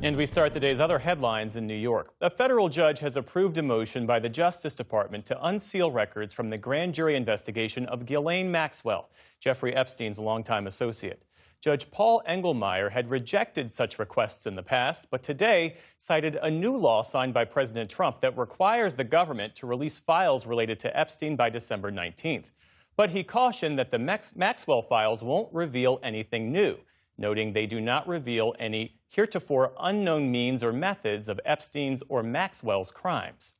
And we start the day's other headlines in New York. A federal judge has approved a motion by the Justice Department to unseal records from the grand jury investigation of Ghislaine Maxwell, Jeffrey Epstein's longtime associate. Judge Paul Engelmeyer had rejected such requests in the past, but today cited a new law signed by President Trump that requires the government to release files related to Epstein by December 19th. But he cautioned that the Maxwell files won't reveal anything new, noting they do not reveal any heretofore unknown means or methods of Epstein's or Maxwell's crimes.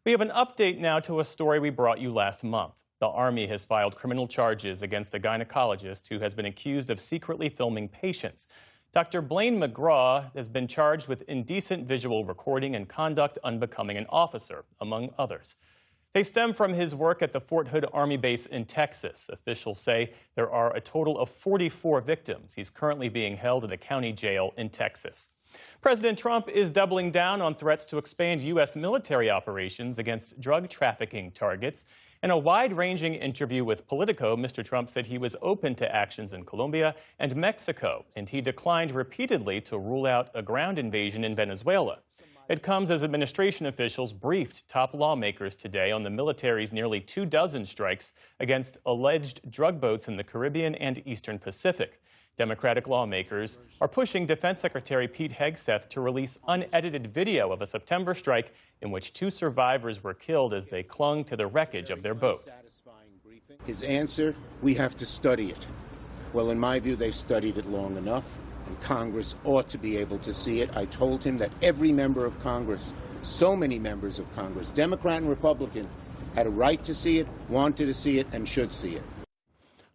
We have an update now to a story we brought you last month. The Army has filed criminal charges against a gynecologist who has been accused of secretly filming patients. Dr. Blaine McGraw has been charged with indecent visual recording and conduct unbecoming an officer, among others. They stem from his work at the Fort Hood Army base in Texas. Officials say there are a total of 44 victims. He's currently being held at a county jail in Texas. President Trump is doubling down on threats to expand U.S. military operations against drug trafficking targets. In a wide-ranging interview with Politico, Mr. Trump said he was open to actions in Colombia and Mexico, and he declined repeatedly to rule out a ground invasion in Venezuela. It comes as administration officials briefed top lawmakers today on the military's nearly 24 strikes against alleged drug boats in the Caribbean and Eastern Pacific. Democratic lawmakers are pushing Defense Secretary Pete Hegseth to release unedited video of a September strike in which 2 survivors were killed as they clung to the wreckage of their boat. His answer, we have to study it. Well, in my view, they've studied it long enough, and Congress ought to be able to see it. I told him that every member of Congress, so many members of Congress, Democrat and Republican, had a right to see it, wanted to see it, and should see it.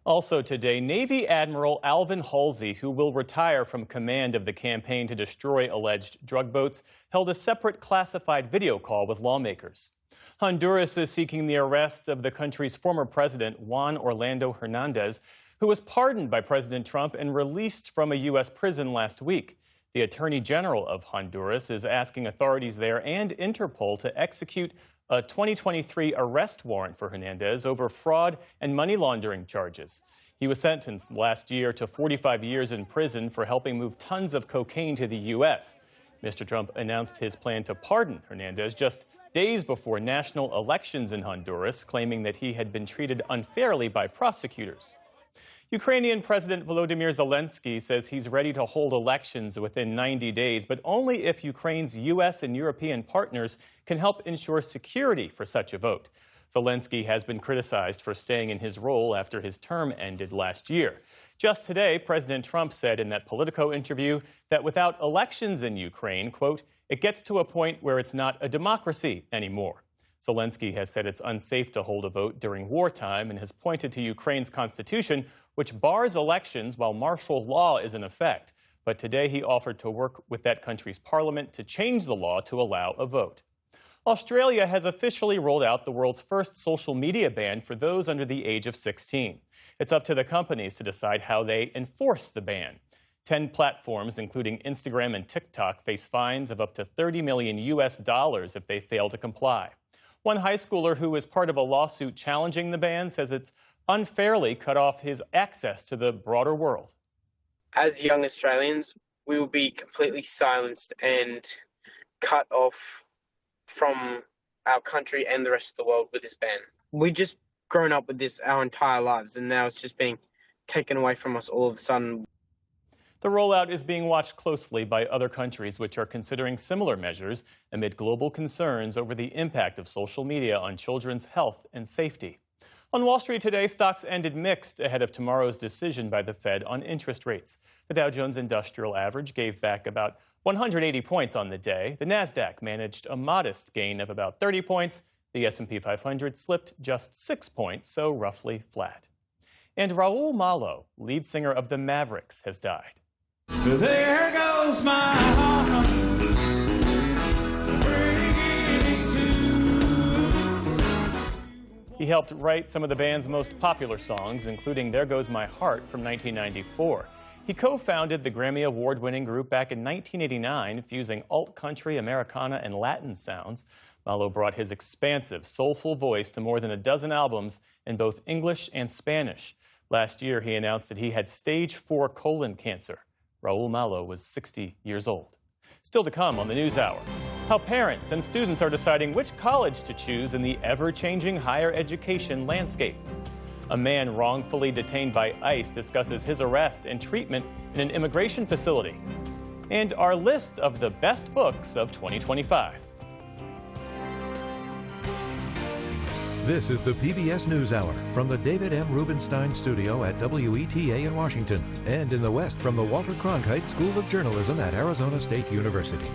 Also today, Navy Admiral Alvin Halsey, who will retire from command of the campaign to destroy alleged drug boats, held a separate classified video call with lawmakers. Honduras is seeking the arrest of the country's former president, Juan Orlando Hernandez, who was pardoned by President Trump and released from a U.S. prison last week. The Attorney General of Honduras is asking authorities there and Interpol to execute a 2023 arrest warrant for Hernandez over fraud and money laundering charges. He was sentenced last year to 45 years in prison for helping move tons of cocaine to the U.S. Mr. Trump announced his plan to pardon Hernandez just days before national elections in Honduras, claiming that he had been treated unfairly by prosecutors. Ukrainian President Volodymyr Zelensky says he's ready to hold elections within 90 days, but only if Ukraine's U.S. and European partners can help ensure security for such a vote. Zelensky has been criticized for staying in his role after his term ended last year. Just today, President Trump said in that Politico interview that without elections in Ukraine, quote, it gets to a point where it's not a democracy anymore. Zelensky has said it's unsafe to hold a vote during wartime and has pointed to Ukraine's constitution, which bars elections while martial law is in effect. But today he offered to work with that country's parliament to change the law to allow a vote. Australia has officially rolled out the world's first social media ban for those under the age of 16. It's up to the companies to decide how they enforce the ban. 10 platforms, including Instagram and TikTok, face fines of up to $30 million if they fail to comply. One high schooler who is part of a lawsuit challenging the ban says it's unfairly cut off his access to the broader world. As young Australians, we will be completely silenced and cut off from our country and the rest of the world with this ban. We've just grown up with this our entire lives, and now it's just being taken away from us all of a sudden. The rollout is being watched closely by other countries which are considering similar measures amid global concerns over the impact of social media on children's health and safety. On Wall Street today, stocks ended mixed ahead of tomorrow's decision by the Fed on interest rates. The Dow Jones Industrial Average gave back about 180 points on the day. The Nasdaq managed a modest gain of about 30 points. The S&P 500 slipped just 6 points, so roughly flat. And Raul Malo, lead singer of the Mavericks, has died. There goes my heart, breaking two. He helped write some of the band's most popular songs, including There Goes My Heart from 1994. He co-founded the Grammy Award-winning group back in 1989, fusing alt-country, Americana, and Latin sounds. Malo brought his expansive, soulful voice to more than a dozen albums in both English and Spanish. Last year, he announced that he had stage 4 colon cancer. Raul Malo was 60 years old. Still to come on the NewsHour, how parents and students are deciding which college to choose in the ever-changing higher education landscape. A man wrongfully detained by ICE discusses his arrest and treatment in an immigration facility. And our list of the best books of 2025. This is the PBS NewsHour from the David M. Rubenstein Studio at WETA in Washington and in the West from the Walter Cronkite School of Journalism at Arizona State University.